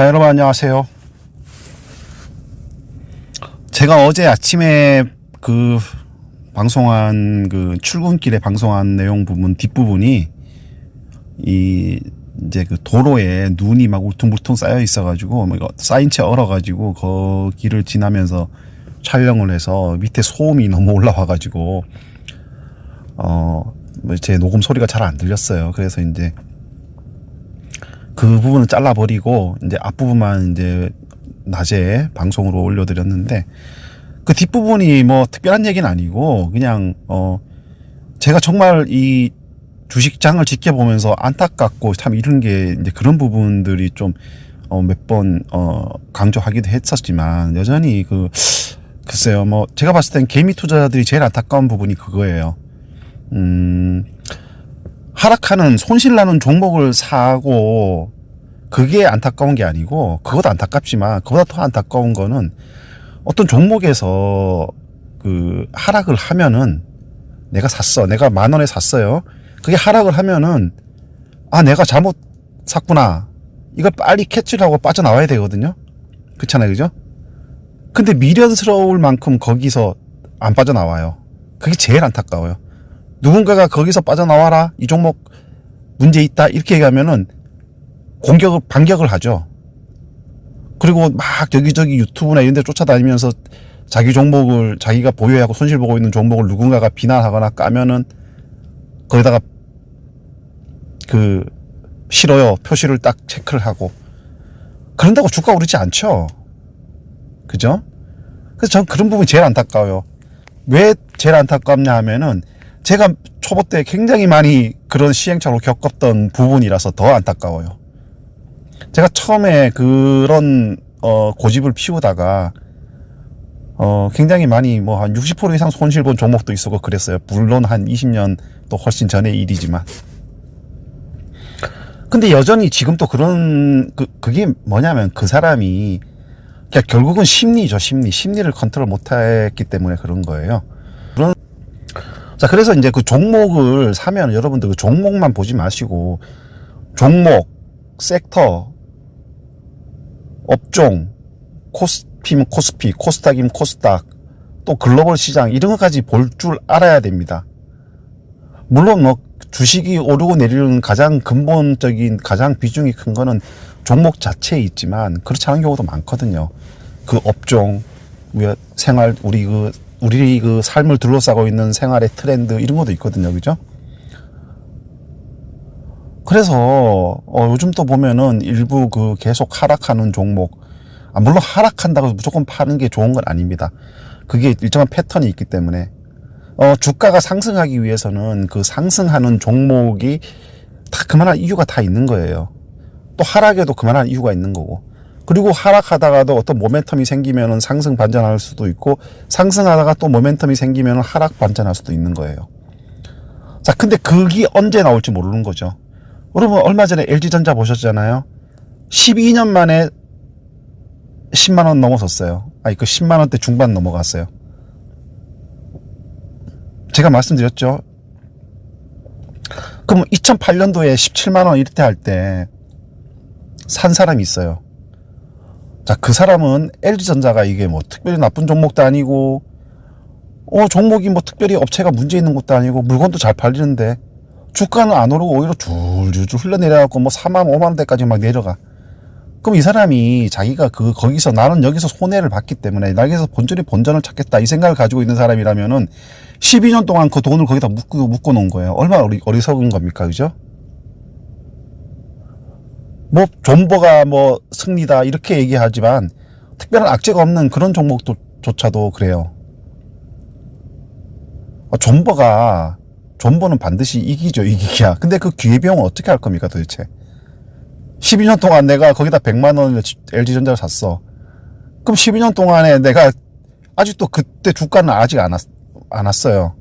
자, 여러분 안녕하세요. 제가 어제 아침에 방송한 출근길에 방송한 내용 부분 뒷부분이 이제 도로에 눈이 막 울퉁불퉁 쌓여 있어가지고 쌓인 채 얼어가지고 거기를 지나면서 촬영을 해서 밑에 소음이 너무 올라와가지고 제 녹음 소리가 잘 안 들렸어요. 그래서 이제 그 부분은 잘라버리고 이제 앞부분만 이제 낮에 방송으로 올려드렸는데, 그 뒷부분이 뭐 특별한 얘기는 아니고 그냥 제가 정말 이 주식장을 지켜보면서 안타깝고 참 이런 게 이제 그런 부분들이 좀 몇 번 강조하기도 했었지만, 여전히 글쎄요, 뭐 제가 봤을 땐 개미 투자자들이 제일 안타까운 부분이 그거예요. 하락하는 손실나는 종목을 사고 그게 안타까운 게 아니고, 그것도 안타깝지만 그보다 더 안타까운 거는 어떤 종목에서 하락을 하면은 내가 10,000원에 샀어요. 그게 하락을 하면은 내가 잘못 샀구나, 이걸 빨리 캐치를 하고 빠져나와야 되거든요. 그렇잖아요, 그죠? 근데 미련스러울 만큼 거기서 안 빠져나와요. 그게 제일 안타까워요. 누군가가 거기서 빠져나와라, 이 종목 문제 있다, 이렇게 얘기하면은 반격을 하죠. 그리고 막 여기저기 유튜브나 이런 데 쫓아다니면서 자기 종목을, 자기가 보유하고 손실 보고 있는 종목을 누군가가 비난하거나 까면은 거기다가 싫어요 표시를 딱 체크를 하고, 그런다고 주가 오르지 않죠. 그죠? 그래서 전 그런 부분이 제일 안타까워요. 왜 제일 안타깝냐 하면은 제가 초보 때 굉장히 많이 그런 시행착오를 겪었던 부분이라서 더 안타까워요. 제가 처음에 그런 고집을 피우다가 굉장히 많이 한 60% 이상 손실 본 종목도 있었고 그랬어요. 물론 한 20년 또 훨씬 전의 일이지만. 근데 여전히 지금도 그게 뭐냐면 그 사람이 그러니까 결국은 심리죠. 심리를 컨트롤 못했기 때문에 그런 거예요. 자, 그래서 이제 그 종목을 사면 여러분들 그 종목만 보지 마시고 종목, 섹터, 업종, 코스피면 코스피, 코스닥이면 코스닥, 또 글로벌 시장, 이런 것까지 볼 줄 알아야 됩니다. 물론 뭐 주식이 오르고 내리는 가장 근본적인, 가장 비중이 큰 거는 종목 자체에 있지만 그렇지 않은 경우도 많거든요. 그 업종, 생활, 우리 삶을 둘러싸고 있는 생활의 트렌드, 이런 것도 있거든요. 그죠? 그래서 요즘 또 보면은 일부 계속 하락하는 종목, 물론 하락한다고 무조건 파는 게 좋은 건 아닙니다. 그게 일정한 패턴이 있기 때문에 주가가 상승하기 위해서는 그 상승하는 종목이 다 그만한 이유가 다 있는 거예요. 또 하락에도 그만한 이유가 있는 거고, 그리고 하락하다가도 어떤 모멘텀이 생기면은 상승 반전할 수도 있고, 상승하다가 또 모멘텀이 생기면은 하락 반전할 수도 있는 거예요. 자, 근데 그게 언제 나올지 모르는 거죠. 여러분 얼마 전에 LG전자 보셨잖아요. 12년 만에 10만원 넘어섰어요. 10만원대 중반 넘어갔어요. 제가 말씀드렸죠. 그럼 2008년도에 17만원 이렇게 할 때 산 사람이 있어요. 자, 그 사람은 LG전자가 이게 뭐 특별히 나쁜 종목도 아니고 종목이 뭐 특별히 업체가 문제 있는 것도 아니고 물건도 잘 팔리는데 주가는 안 오르고 오히려 줄줄줄 흘러내려갖고 4만 5만원대까지 막 내려가. 그럼 이 사람이 자기가 거기서 나는 여기서 손해를 봤기 때문에 여기서 본전을 찾겠다, 이 생각을 가지고 있는 사람이라면은 12년 동안 그 돈을 거기다 묶어 놓은 거예요. 얼마나 어리석은 겁니까? 그죠? 뭐 존버가 승리다 이렇게 얘기하지만 특별한 악재가 없는 그런 종목조차도 그래요. 존버는 반드시 이기죠, 이기기야. 근데 그 기회비용은 어떻게 할 겁니까 도대체? 12년 동안 내가 거기다 100만원을 LG전자를 샀어. 그럼 12년 동안에 내가 아직도 그때 주가는 아직 안 왔어요.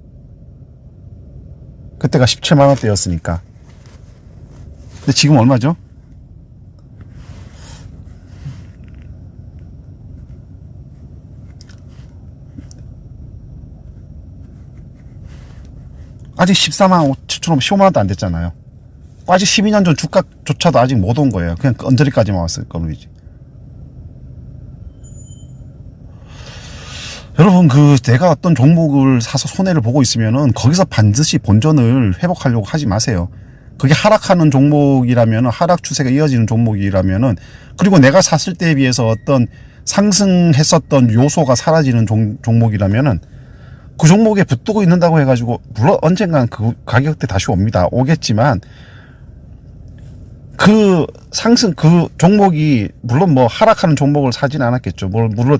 그때가 17만원대였으니까. 근데 지금 얼마죠? 아직 14만 7천원, 15만원도 안 됐잖아요. 아직 12년 전 주가조차도 아직 못 온 거예요. 그냥 언저리까지만 왔을 거이지. 여러분, 내가 어떤 종목을 사서 손해를 보고 있으면은 거기서 반드시 본전을 회복하려고 하지 마세요. 그게 하락하는 종목이라면, 하락 추세가 이어지는 종목이라면은, 그리고 내가 샀을 때에 비해서 어떤 상승했었던 요소가 사라지는 종목이라면은, 그 종목에 붙들고 있는다고 해가지고, 물론 언젠간 그 가격대 다시 오겠지만, 그 종목이, 물론 뭐 하락하는 종목을 사진 않았겠죠. 물론,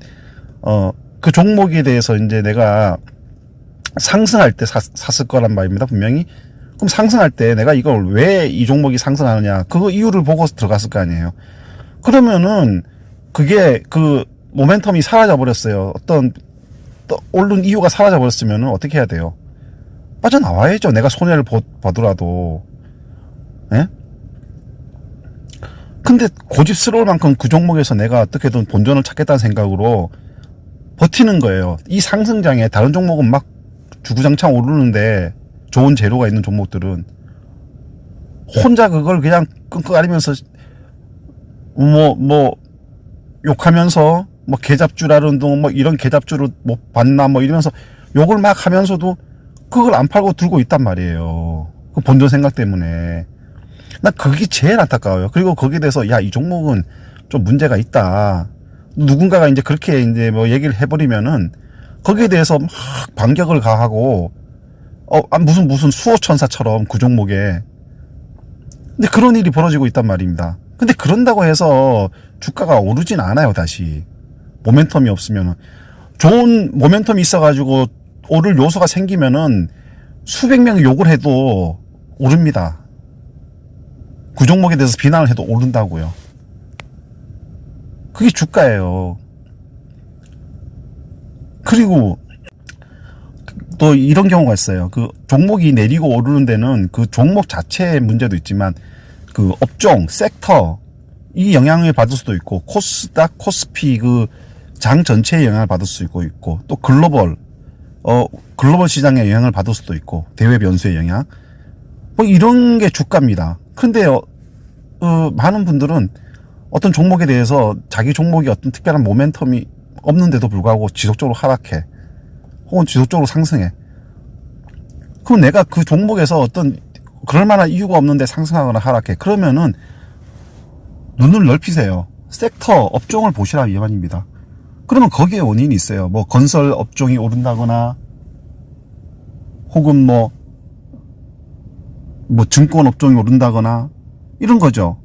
그 종목에 대해서 이제 내가 상승할 때 샀을 거란 말입니다, 분명히. 그럼 상승할 때 내가 이걸 왜 이 종목이 상승하느냐, 그 이유를 보고 들어갔을 거 아니에요. 그러면은, 그게 그 모멘텀이 사라져 버렸어요. 어떤, 오른 이유가 사라져 버렸으면 어떻게 해야 돼요? 빠져나와야죠. 내가 손해를 보더라도. 예? 근데 고집스러울 만큼 그 종목에서 내가 어떻게든 본전을 찾겠다는 생각으로 버티는 거예요. 이 상승장에 다른 종목은 막 주구장창 오르는데, 좋은 재료가 있는 종목들은 혼자 그걸 그냥 끙끙 뭐 욕하면서, 뭐 개잡주라는 둥, 뭐 이런 개잡주를 못 봤나, 뭐 이러면서 욕을 막 하면서도 그걸 안 팔고 들고 있단 말이에요. 그 본전 생각 때문에. 난 그게 제일 안타까워요. 그리고 거기에 대해서, 야, 이 종목은 좀 문제가 있다, 누군가가 이제 그렇게 이제 뭐 얘기를 해버리면은 거기에 대해서 막 반격을 가하고, 무슨 수호천사처럼 그 종목에. 근데 그런 일이 벌어지고 있단 말입니다. 근데 그런다고 해서 주가가 오르진 않아요, 다시. 모멘텀이 없으면은. 좋은 모멘텀이 있어가지고 오를 요소가 생기면은 수백 명이 욕을 해도 오릅니다. 그 종목에 대해서 비난을 해도 오른다고요. 그게 주가예요. 그리고 또 이런 경우가 있어요. 그 종목이 내리고 오르는 데는 그 종목 자체의 문제도 있지만, 그 업종, 섹터, 이 영향을 받을 수도 있고, 코스닥, 코스피 그 장 전체에 영향을 받을 수 있고, 또 글로벌 시장에 영향을 받을 수도 있고, 대외 변수의 영향. 뭐 이런 게 주가입니다. 근데 많은 분들은 어떤 종목에 대해서 자기 종목이 어떤 특별한 모멘텀이 없는데도 불구하고 지속적으로 하락해. 혹은 지속적으로 상승해. 그럼 내가 그 종목에서 어떤 그럴 만한 이유가 없는데 상승하거나 하락해. 그러면은 눈을 넓히세요. 섹터, 업종을 보시라 이 말입니다. 그러면 거기에 원인이 있어요. 뭐 건설 업종이 오른다거나, 혹은 뭐 증권 업종이 오른다거나, 이런 거죠.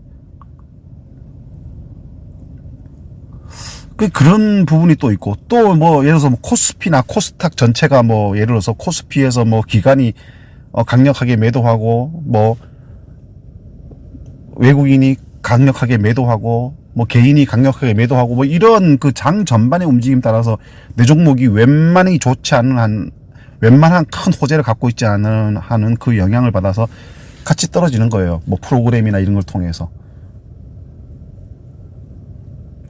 그런 부분이 또 있고, 또 뭐 예를 들어서 뭐 코스피나 코스닥 전체가 뭐 예를 들어서 코스피에서 뭐 기관이 강력하게 매도하고, 뭐 외국인이 강력하게 매도하고, 뭐 개인이 강력하게 매도하고, 뭐 이런 그 장 전반의 움직임 따라서 내 종목이 웬만히 좋지 않은 웬만한 큰 호재를 갖고 있지 않은 하는 그 영향을 받아서 같이 떨어지는 거예요. 뭐 프로그램이나 이런 걸 통해서.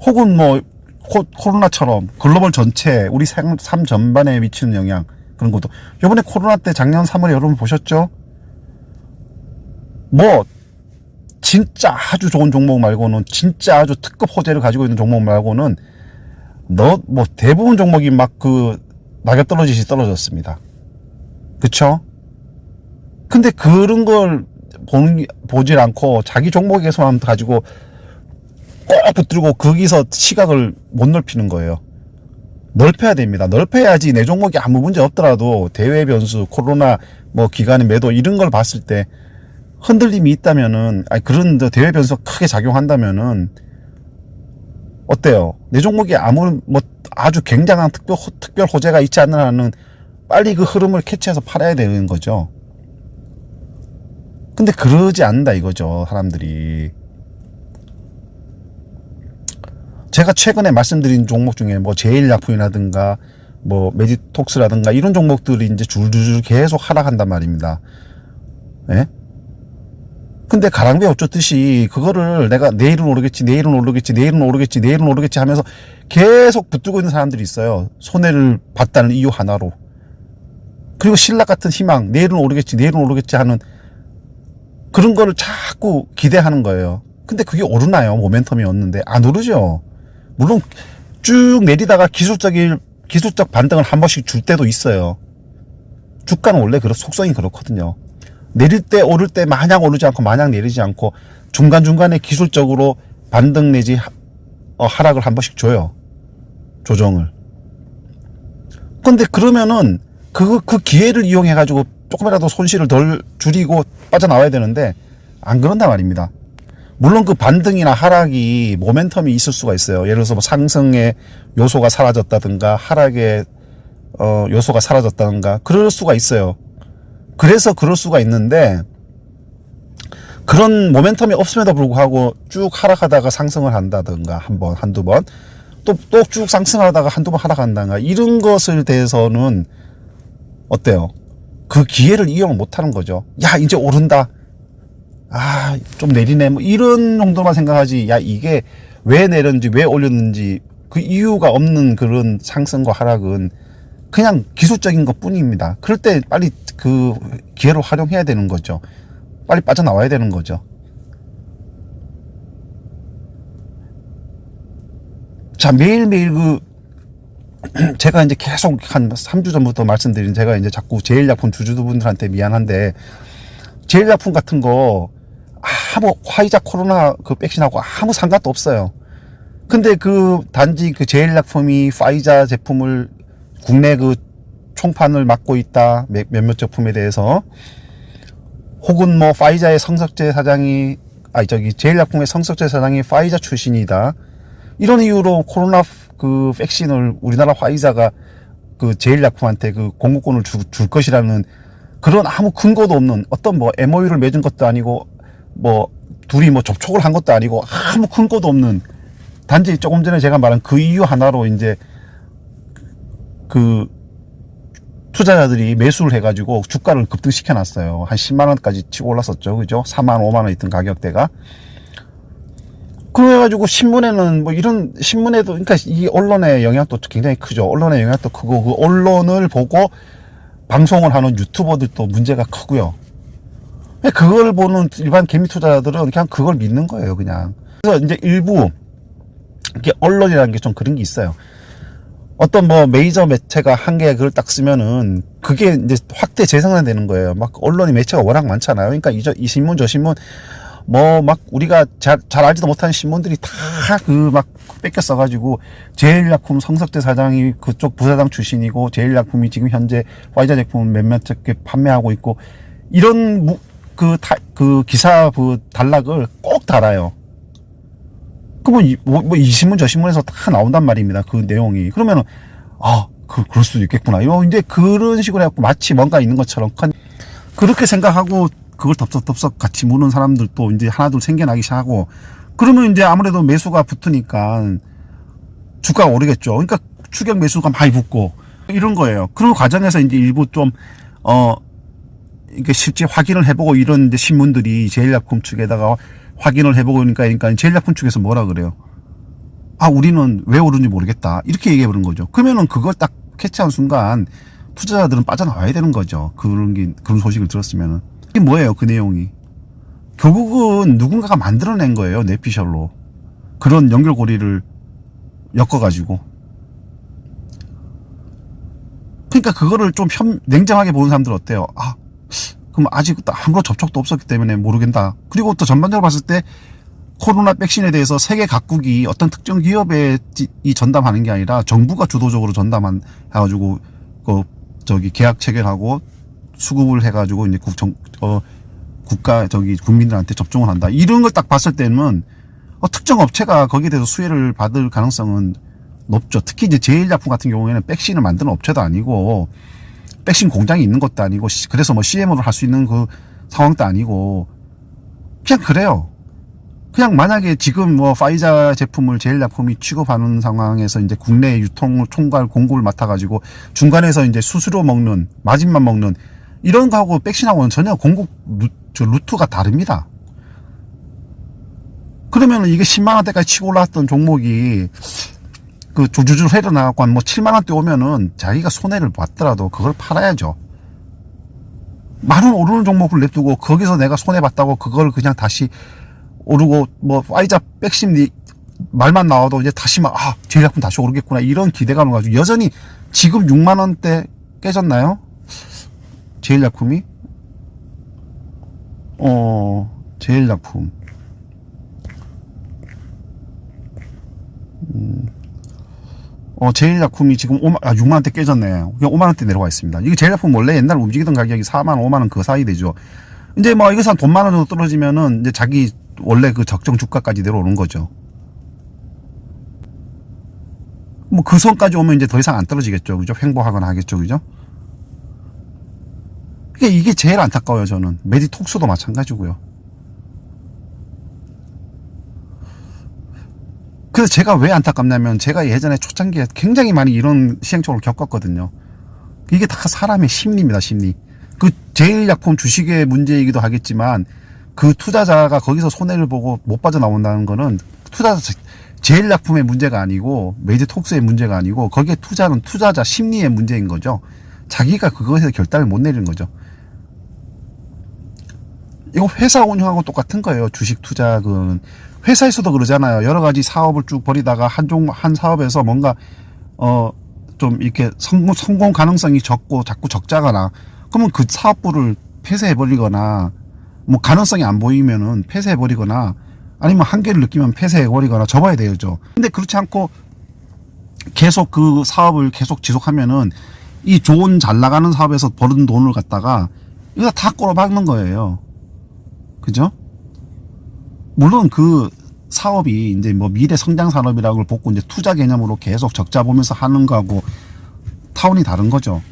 혹은 뭐 코로나처럼 글로벌 전체 우리 삶 전반에 미치는 영향, 그런 것도. 이번에 코로나 때 작년 3월에 여러분 보셨죠? 뭐 진짜 아주 좋은 종목 말고는, 진짜 아주 특급 호재를 가지고 있는 종목 말고는 뭐 대부분 종목이 막 그 낙엽 떨어지듯이 떨어졌습니다. 그쵸? 근데 그런 걸 보질 않고 자기 종목에서만 가지고 꼭 붙들고 거기서 시각을 못 넓히는 거예요. 넓혀야 됩니다. 넓혀야지 내 종목이 아무 문제 없더라도 대외 변수, 코로나, 뭐 기관의 매도 이런 걸 봤을 때 흔들림이 있다면은, 그런 대외 변수가 크게 작용한다면은 어때요? 내 종목이 아주 굉장한 특별 호재가 있지 않는 한은 빨리 그 흐름을 캐치해서 팔아야 되는 거죠. 근데 그러지 않는다 이거죠, 사람들이. 제가 최근에 말씀드린 종목 중에 뭐 제일약품이라든가 뭐 메디톡스라든가 이런 종목들이 이제 줄줄줄 계속 하락한단 말입니다. 예? 근데 가랑비에 옷 줬듯이 그거를 내가 내일은 오르겠지 하면서 계속 붙들고 있는 사람들이 있어요. 손해를 봤다는 이유 하나로. 그리고 신락 같은 희망, 내일은 오르겠지 하는 그런 거를 자꾸 기대하는 거예요. 근데 그게 오르나요? 모멘텀이 없는데. 안 오르죠. 물론 쭉 내리다가 기술적인 기술적 반등을 한 번씩 줄 때도 있어요. 주가는 원래 속성이 그렇거든요. 내릴 때 오를 때 마냥 오르지 않고 마냥 내리지 않고 중간중간에 기술적으로 반등 내지 하락을 한 번씩 줘요. 조정을. 근데 그러면은 그 기회를 이용해 가지고 조금이라도 손실을 덜 줄이고 빠져나와야 되는데 안 그런단 말입니다. 물론 그 반등이나 하락이 모멘텀이 있을 수가 있어요. 예를 들어서 뭐 상승의 요소가 사라졌다든가 하락의 요소가 사라졌다든가 그럴 수가 있어요. 그래서 그럴 수가 있는데 그런 모멘텀이 없음에도 불구하고 쭉 하락하다가 상승을 한다든가 한두 번 또 쭉 상승하다가 한두 번 하락한다든가 이런 것을 대해서는 어때요? 그 기회를 이용 못 하는 거죠. 야, 이제 오른다. 아, 좀 내리네. 뭐 이런 정도만 생각하지. 야, 이게 왜 내렸는지 왜 올렸는지 그 이유가 없는 그런 상승과 하락은 그냥 기술적인 것 뿐입니다. 그럴 때 빨리 그 기회를 활용해야 되는 거죠. 빨리 빠져나와야 되는 거죠. 자, 매일매일 제가 이제 계속 한 3주 전부터 말씀드린 제가 이제 자꾸 제일약품 주주분들한테 미안한데 제일약품 같은 거 아무 화이자 코로나 그 백신하고 아무 상관도 없어요. 근데 단지 제일약품이 파이자 제품을 국내 총판을 맡고 있다. 몇몇 제품에 대해서 혹은 뭐 파이자의 성석재 사장이 제일약품의 성석재 사장이 파이자 출신이다. 이런 이유로 코로나 백신을 우리나라 화이자가 제일약품한테 공급권을 줄 것이라는 그런 아무 근거도 없는 어떤 뭐 MOU를 맺은 것도 아니고 뭐 둘이 뭐 접촉을 한 것도 아니고 아무 근거도 없는 단지 조금 전에 제가 말한 그 이유 하나로 이제 투자자들이 매수를 해가지고 주가를 급등시켜 놨어요. 한 10만원까지 치고 올랐었죠. 그죠? 4만, 5만원 있던 가격대가. 그래가지고 신문에는 뭐 이런 신문에도 그러니까 이 언론의 영향도 굉장히 크죠. 언론의 영향도 크고 그 언론을 보고 방송을 하는 유튜버들도 문제가 크고요. 그걸 보는 일반 개미 투자자들은 그냥 그걸 믿는 거예요, 그냥. 그래서 이제 일부 이게 언론이라는 게 좀 그런 게 있어요. 어떤 뭐 메이저 매체가 한 개 그걸 딱 쓰면은 그게 이제 확대 재생산 되는 거예요. 막 언론이 매체가 워낙 많잖아요. 그러니까 이 신문 저 신문 뭐 막 우리가 잘 알지도 못하는 신문들이 다 막 뺏겨 써가지고 제일약품 성석재 사장이 그쪽 부사장 출신이고 제일약품이 지금 현재 화이자 제품을 몇몇 개 판매하고 있고 이런 기사 단락을 꼭 달아요. 그러면 이 신문 저 신문에서 다 나온단 말입니다. 그 내용이. 그러면은 그럴 수도 있겠구나. 이제 그런 식으로 해갖고 마치 뭔가 있는 것처럼 그렇게 생각하고 그걸 덥석덥석 같이 무는 사람들도 이제 하나둘 생겨나기 시작하고 그러면 이제 아무래도 매수가 붙으니까 주가가 오르겠죠. 그러니까 추격 매수가 많이 붙고 이런 거예요. 그런 과정에서 이제 일부 좀 이게 실제 확인을 해보고 이런 이제 신문들이 제일약품 측에다가 확인을 해보고 그러니까 제일약품 측에서 뭐라 그래요? 우리는 왜 오르는지 모르겠다. 이렇게 얘기해버린 거죠. 그러면은 그걸 딱 캐치한 순간 투자자들은 빠져나와야 되는 거죠. 그런 소식을 들었으면은. 이게 뭐예요, 그 내용이? 결국은 누군가가 만들어낸 거예요, 뇌피셜로. 그런 연결고리를 엮어가지고. 그러니까 그거를 좀 냉정하게 보는 사람들 어때요? 그럼 아직 아무런 접촉도 없었기 때문에 모르겠다. 그리고 또 전반적으로 봤을 때 코로나 백신에 대해서 세계 각국이 어떤 특정 기업에 전담하는 게 아니라 정부가 주도적으로 전담해가지고 계약 체결하고 수급을 해가지고 이제 국민들한테 접종을 한다. 이런 걸 딱 봤을 때는 특정 업체가 거기에 대해서 수혜를 받을 가능성은 높죠. 특히 이제 제일약품 같은 경우에는 백신을 만드는 업체도 아니고 백신 공장이 있는 것도 아니고 그래서 뭐 CMO를 할 수 있는 그 상황도 아니고 그냥 그래요. 그냥 만약에 지금 뭐 파이자 제품을 제일약품이 취급하는 상황에서 이제 국내 유통을 총괄 공급을 맡아가지고 중간에서 이제 수수료 먹는 마진만 먹는 이런 거하고 백신하고는 전혀 공급 루트가 다릅니다. 그러면은 이게 10만원대까지 치고 올라왔던 종목이 주주주 회로 나가고 뭐 7만원대 오면은 자기가 손해를 봤더라도 그걸 팔아야죠. 만원 오르는 종목을 냅두고 거기서 내가 손해봤다고 그걸 그냥 다시 오르고 뭐 파이자 백신 말만 나와도 이제 다시 막, 아, 제일약품 다시 오르겠구나. 이런 기대감을 가지고 여전히 지금 6만원대 깨졌나요? 제일약품이? 제일약품. 제일약품이 지금 6만원대 깨졌네. 그냥 5만원대 내려와 있습니다. 이게 제일약품 원래 옛날 움직이던 가격이 4만, 5만원 그 사이 되죠. 이제 뭐 이것은 한 돈 만원 정도 떨어지면은 이제 자기 원래 그 적정 주가까지 내려오는 거죠. 뭐 그 선까지 오면 이제 더 이상 안 떨어지겠죠. 그죠? 횡보하거나 하겠죠. 그죠? 이게 제일 안타까워요, 저는. 메디톡스도 마찬가지고요. 그래서 제가 왜 안타깝냐면 제가 예전에 초창기에 굉장히 많이 이런 시행착오를 겪었거든요. 이게 다 사람의 심리입니다, 심리. 그 제일약품 주식의 문제이기도 하겠지만 그 투자자가 거기서 손해를 보고 못 빠져나온다는 거는 제일약품의 문제가 아니고 메디톡스의 문제가 아니고 거기에 투자는 투자자 심리의 문제인 거죠. 자기가 그것에서 결단을 못 내리는 거죠. 이거 회사 운영하고 똑같은 거예요. 주식 투자 회사에서도 그러잖아요. 여러 가지 사업을 쭉 벌이다가 한 사업에서 뭔가 좀 이렇게 성공 가능성이 적고 자꾸 적자거나 그러면 그 사업부를 폐쇄해 버리거나 뭐 가능성이 안 보이면은 폐쇄해 버리거나 아니면 한계를 느끼면 폐쇄해 버리거나 접어야 되죠. 근데 그렇지 않고 계속 그 사업을 계속 지속하면은 이 좋은 잘 나가는 사업에서 버는 돈을 갖다가 이거 다 꼬라박는 거예요. 그죠? 물론 그 사업이 이제 뭐 미래 성장 산업이라고 걸 보고 이제 투자 개념으로 계속 적자 보면서 하는 거하고 타운이 다른 거죠.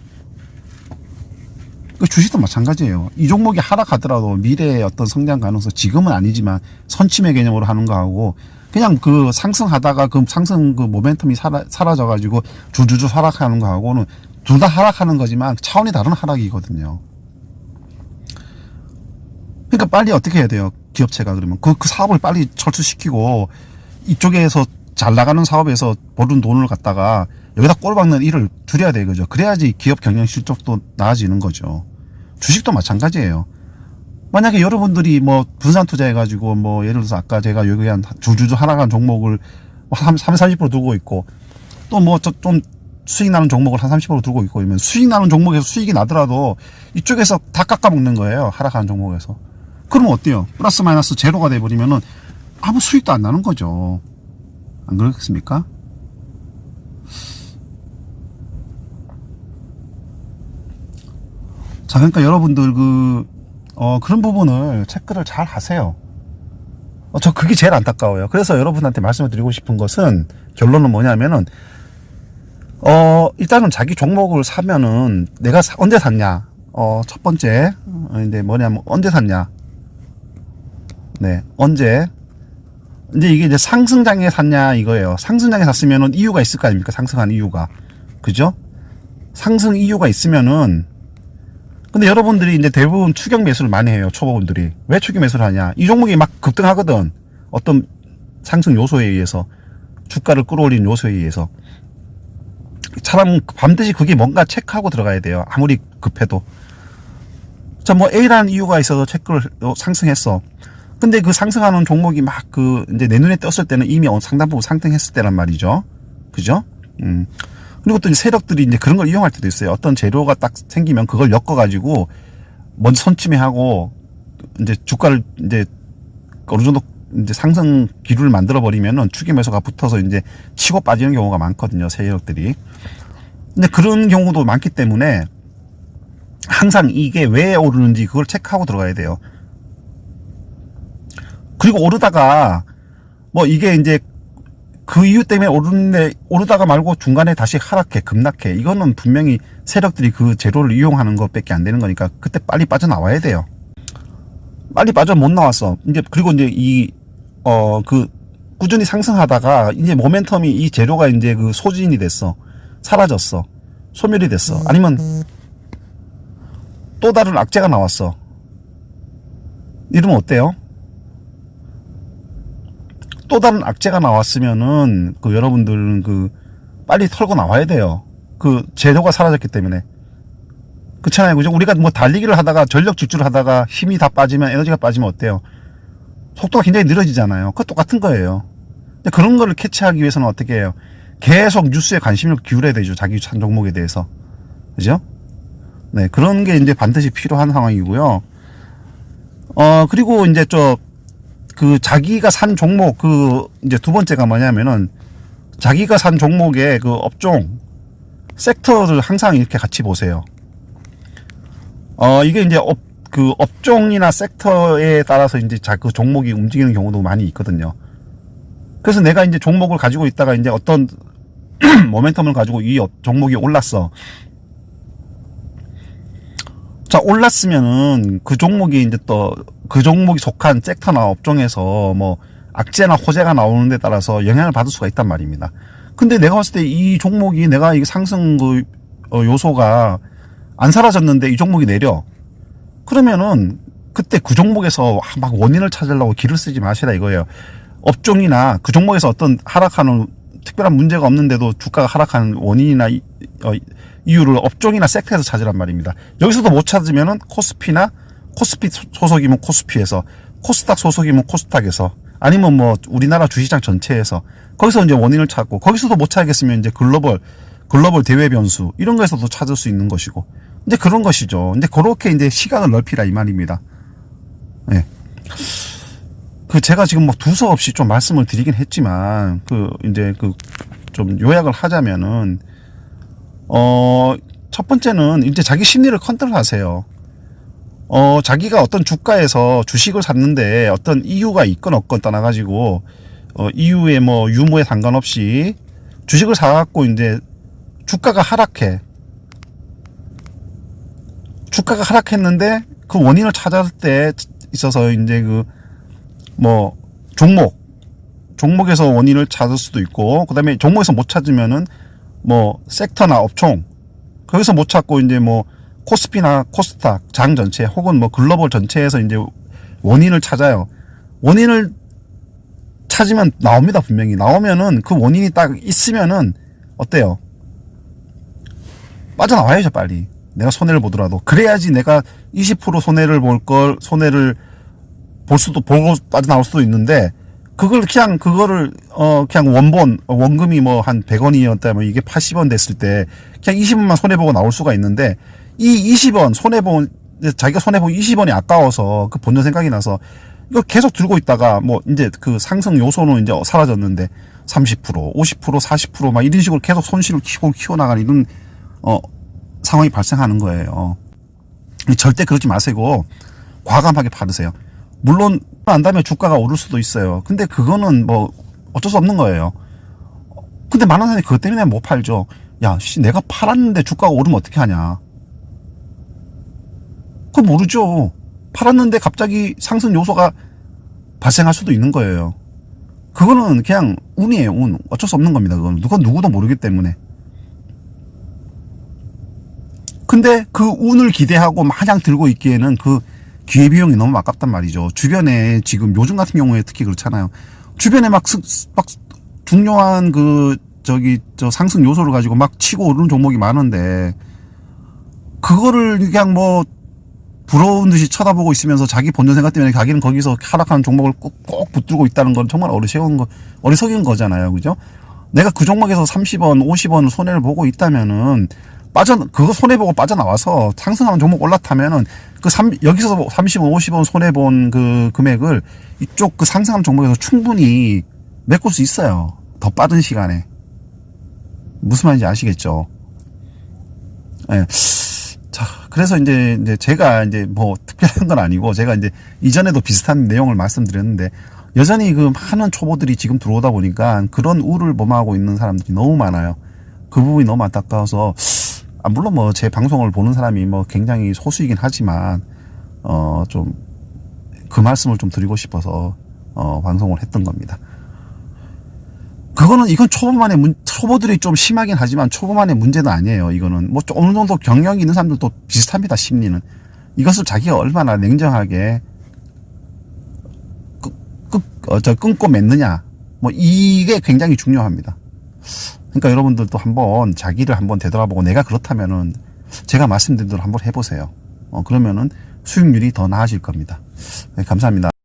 그 주식도 마찬가지예요. 이 종목이 하락하더라도 미래의 어떤 성장 가능성, 지금은 아니지만 선침의 개념으로 하는 거하고 그냥 그 상승하다가 그 상승 그 모멘텀이 사라져가지고 주주주 하락하는 거하고는 둘 다 하락하는 거지만 차원이 다른 하락이거든요. 그러니까 빨리 어떻게 해야 돼요? 기업체가 그러면 그 사업을 빨리 철수시키고 이쪽에서 잘 나가는 사업에서 버는 돈을 갖다가 여기다 꼴박는 일을 줄여야 되겠죠. 그래야지 기업 경영 실적도 나아지는 거죠. 주식도 마찬가지예요. 만약에 여러분들이 뭐 분산 투자해가지고 뭐 예를 들어서 아까 제가 얘기한 주주주 하락한 종목을 30% 두고 있고 또 뭐 좀 수익 나는 종목을 한 30% 두고 있고 이러면 수익 나는 종목에서 수익이 나더라도 이쪽에서 다 깎아먹는 거예요. 하락하는 종목에서. 그러면 어때요? 플러스 마이너스 제로가 돼버리면은 아무 수익도 안 나는 거죠. 안 그렇겠습니까? 자, 그러니까 여러분들 그런 부분을 체크를 잘 하세요. 저 그게 제일 안타까워요. 그래서 여러분한테 말씀을 드리고 싶은 것은 결론은 뭐냐면은 일단은 자기 종목을 사면은 내가 언제 샀냐? 첫 번째 근데 뭐냐면 언제 샀냐? 네, 언제? 이제 이게 이제 상승장에 샀냐 이거예요. 상승장에 샀으면은 이유가 있을 거 아닙니까? 상승한 이유가. 그죠? 상승 이유가 있으면은 근데 여러분들이 이제 대부분 추격 매수를 많이 해요. 초보분들이. 왜 추격 매수를 하냐? 이 종목이 막 급등하거든. 어떤 상승 요소에 의해서. 주가를 끌어올리는 요소에 의해서. 사람 반드시 그게 뭔가 체크하고 들어가야 돼요. 아무리 급해도. 자, 뭐 A라는 이유가 있어서 체크를 상승했어. 근데 그 상승하는 종목이 막 이제 내 눈에 떴을 때는 이미 상당 부분 상승했을 때란 말이죠. 그죠? 그리고 또 이제 세력들이 이제 그런 걸 이용할 때도 있어요. 어떤 재료가 딱 생기면 그걸 엮어가지고 먼저 선침해하고 이제 주가를 이제 어느 정도 이제 상승 기류를 만들어 버리면은 추계 매수가 붙어서 이제 치고 빠지는 경우가 많거든요. 세력들이. 근데 그런 경우도 많기 때문에 항상 이게 왜 오르는지 그걸 체크하고 들어가야 돼요. 그리고 오르다가 뭐 이게 이제 그 이유 때문에 오르다가 말고 중간에 다시 하락해 급락해 이거는 분명히 세력들이 그 재료를 이용하는 것밖에 안 되는 거니까 그때 빨리 빠져나와야 돼요. 빨리 빠져 못 나왔어. 이제 그리고 이제 꾸준히 상승하다가 이제 모멘텀이 이 재료가 이제 그 소진이 됐어. 사라졌어. 소멸이 됐어. 아니면 또 다른 악재가 나왔어. 이러면 어때요? 또 다른 악재가 나왔으면은 여러분들은 빨리 털고 나와야 돼요. 재료가 사라졌기 때문에. 그렇잖아요. 그죠? 우리가 뭐 달리기를 하다가 전력 질주를 하다가 힘이 다 빠지면 에너지가 빠지면 어때요? 속도가 굉장히 느려지잖아요. 그거 똑같은 거예요. 근데 그런 거를 캐치하기 위해서는 어떻게 해요? 계속 뉴스에 관심을 기울여야 되죠. 자기 산 종목에 대해서. 그죠? 네, 그런 게 이제 반드시 필요한 상황이고요. 그리고 이제 자기가 산 종목, 이제 두 번째가 뭐냐면은, 자기가 산 종목의 그 업종, 섹터를 항상 이렇게 같이 보세요. 이게 이제 업종이나 섹터에 따라서 이제 그 종목이 움직이는 경우도 많이 있거든요. 그래서 내가 이제 종목을 가지고 있다가 이제 어떤 모멘텀을 가지고 이 종목이 올랐어. 자, 올랐으면은 그 종목이 이제 그 종목이 속한 섹터나 업종에서 뭐 악재나 호재가 나오는 데 따라서 영향을 받을 수가 있단 말입니다. 근데 내가 봤을 때 이 종목이 내가 이게 상승 요소가 안 사라졌는데 이 종목이 내려. 그러면은 그때 그 종목에서 막 원인을 찾으려고 기를 쓰지 마시라 이거예요. 업종이나 그 종목에서 어떤 하락하는 특별한 문제가 없는데도 주가가 하락하는 원인이나 이유를 업종이나 섹터에서 찾으란 말입니다. 여기서도 못 찾으면은 코스피 소속이면 코스피에서, 코스닥 소속이면 코스닥에서, 아니면 뭐 우리나라 주시장 전체에서 거기서 이제 원인을 찾고, 거기서도 못 찾겠으면 이제 글로벌 대외 변수 이런 거에서도 찾을 수 있는 것이고, 이제 그런 것이죠. 이제 그렇게 이제 시각을 넓히라 이 말입니다. 네. 제가 지금 뭐 두서없이 좀 말씀을 드리긴 했지만, 이제 좀 요약을 하자면은, 첫 번째는 이제 자기 심리를 컨트롤 하세요. 자기가 어떤 주가에서 주식을 샀는데 어떤 이유가 있건 없건 떠나가지고, 이유에 뭐 유무에 상관없이 주식을 사갖고 이제 주가가 하락했는데 그 원인을 찾을 때 있어서 이제 종목에서 원인을 찾을 수도 있고, 그 다음에 종목에서 못 찾으면은 뭐 섹터나 업종, 거기서 못 찾고 이제 뭐 코스피나 코스닥 장 전체 혹은 뭐 글로벌 전체에서 이제 원인을 찾아요. 원인을 찾으면 나옵니다. 분명히 나오면은 그 원인이 딱 있으면은 어때요? 빠져나와야죠. 빨리 내가 손해를 보더라도. 그래야지 내가 20% 손해를 볼 수도 보고 빠져나올 수도 있는데, 그거를 그냥 원금이 뭐 한 100원이었다면 이게 80원 됐을 때 그냥 20원만 손해보고 나올 수가 있는데, 이 20원 자기가 손해본 20원이 아까워서 그 본전 생각이 나서 이거 계속 들고 있다가 뭐 이제 그 상승 요소는 이제 사라졌는데 30%, 50%, 40% 이런 식으로 계속 손실을 키워나가는 이런 상황이 발생하는 거예요. 절대 그러지 마시고 과감하게 팔으세요. 물론 안 다음에 주가가 오를 수도 있어요. 근데 그거는 뭐 어쩔 수 없는 거예요. 근데 많은 사람이 그것 때문에 못 팔죠. 야, 내가 팔았는데 주가가 오르면 어떻게 하냐. 그거 모르죠. 팔았는데 갑자기 상승 요소가 발생할 수도 있는 거예요. 그거는 그냥 운이에요, 운. 어쩔 수 없는 겁니다. 그건 누구도 모르기 때문에. 근데 그 운을 기대하고 마냥 들고 있기에는 그 기회비용이 너무 아깝단 말이죠. 주변에 지금 요즘 같은 경우에 특히 그렇잖아요. 주변에 막 중요한 상승 요소를 가지고 막 치고 오르는 종목이 많은데, 그거를 그냥 뭐 부러운 듯이 쳐다보고 있으면서 자기 본전 생각 때문에 자기는 거기서 하락하는 종목을 꼭 붙들고 있다는 건 정말 어리석은 거잖아요. 그죠? 내가 그 종목에서 30원, 50원 손해를 보고 있다면은 그거 손해보고 빠져나와서 상승하는 종목 올라타면은 여기서 30원, 50원 손해본 그 금액을 이쪽 그 상승하는 종목에서 충분히 메꿀 수 있어요. 더 빠른 시간에. 무슨 말인지 아시겠죠? 예. 자, 그래서 이제 제가 이제 뭐 특별한 건 아니고, 제가 이제 이전에도 비슷한 내용을 말씀드렸는데, 여전히 그 많은 초보들이 지금 들어오다 보니까 그런 우를 범하고 있는 사람들이 너무 많아요. 그 부분이 너무 안타까워서, 물론 뭐 제 방송을 보는 사람이 뭐 굉장히 소수이긴 하지만, 좀 그 말씀을 좀 드리고 싶어서, 방송을 했던 겁니다. 이건 초보들이 좀 심하긴 하지만 초보만의 문제는 아니에요. 이거는 뭐 어느 정도 경력이 있는 사람들도 비슷합니다. 심리는. 이것을 자기가 얼마나 냉정하게 끊고 맺느냐. 뭐 이게 굉장히 중요합니다. 그러니까 여러분들도 자기를 한번 되돌아보고, 내가 그렇다면은 제가 말씀드린 대로 한번 해보세요. 그러면은 수익률이 더 나아질 겁니다. 네, 감사합니다.